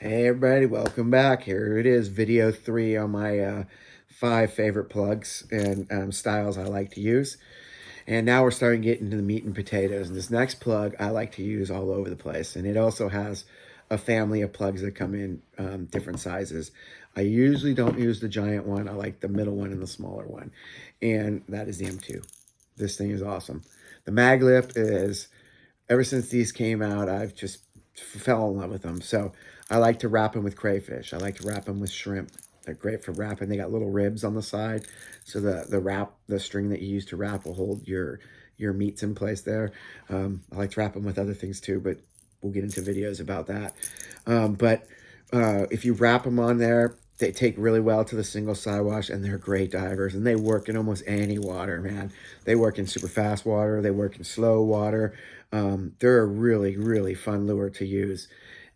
Hey everybody, welcome back. Here it is, video 3 on my 5 favorite plugs and styles I like to use. And now we're starting to get into the meat and potatoes. And this next plug I like to use all over the place. And it also has a family of plugs that come in different sizes. I usually don't use the giant one. I like the middle one and the smaller one. And that is the M2. This thing is awesome. The Maglip is, ever since these came out, I've just fell in love with them. So I like to wrap them with crayfish. I like to wrap them with shrimp. They're great for wrapping. They got little ribs on the side, so the string that you use to wrap will hold your meats in place there. I like to wrap them with other things too, but we'll get into videos about that. If you wrap them on there, they take really well to the single side wash, and they're great divers, and they work in almost any water, man. They work in super fast water. They work in slow water. They're a really, really fun lure to use.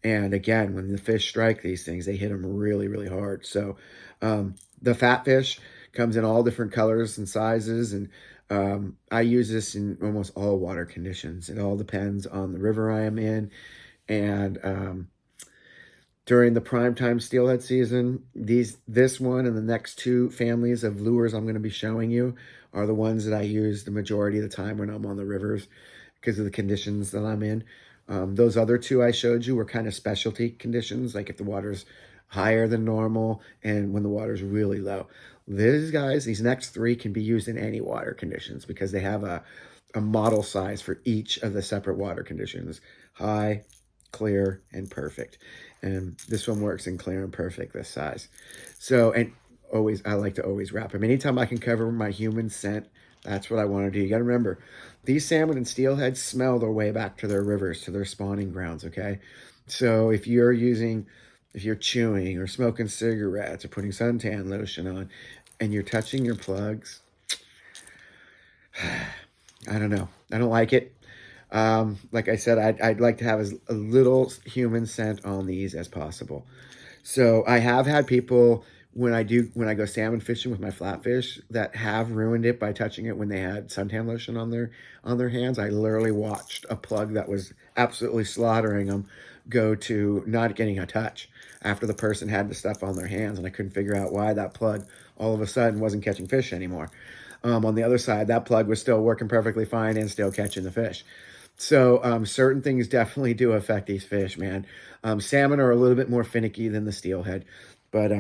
And again, when the fish strike these things, they hit them really, really hard. So the fat fish comes in all different colors and sizes, and I use this in almost all water conditions. It all depends on the river I am in, and during the primetime steelhead season, this one and the next two families of lures I'm going to be showing you are the ones that I use the majority of the time when I'm on the rivers because of the conditions that I'm in. Those other two I showed you were kind of specialty conditions, like if the water's higher than normal and when the water's really low. These next three can be used in any water conditions because they have a model size for each of the separate water conditions: high, clear, and perfect. And this one works in clear and perfect, this size. So, and I like to always wrap them. Anytime I can cover my human scent, that's what I want to do. You got to remember, these salmon and steelhead smell their way back to their rivers, to their spawning grounds, okay? So if you're chewing or smoking cigarettes or putting suntan lotion on and you're touching your plugs, I don't know. I don't like it. Like I said, I'd like to have as a little human scent on these as possible. So I have had people when I go salmon fishing with my flatfish that have ruined it by touching it when they had suntan lotion on their hands. I literally watched a plug that was absolutely slaughtering them go to not getting a touch after the person had the stuff on their hands, and I couldn't figure out why that plug all of a sudden wasn't catching fish anymore. On the other side, that plug was still working perfectly fine and still catching the fish. So certain things definitely do affect these fish, man. Salmon are a little bit more finicky than the steelhead. But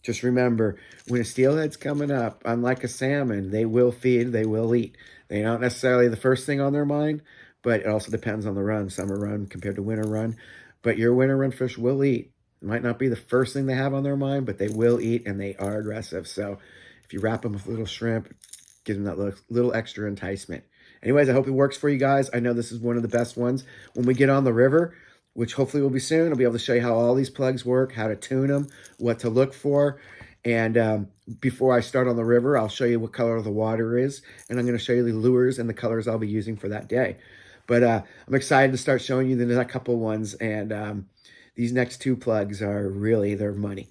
just remember, when a steelhead's coming up, unlike a salmon, they will feed, they will eat. They're not necessarily the first thing on their mind, but it also depends on the run. Summer run compared to winter run. But your winter run fish will eat. It might not be the first thing they have on their mind, but they will eat, and they are aggressive. So if you wrap them with little shrimp, it gives them that little extra enticement. Anyways, I hope it works for you guys. I know this is one of the best ones. When we get on the river, which hopefully will be soon, I'll be able to show you how all these plugs work, how to tune them, what to look for. And before I start on the river, I'll show you what color the water is, and I'm going to show you the lures and the colors I'll be using for that day. But I'm excited to start showing you the next couple ones, and these next two plugs are really, they're money.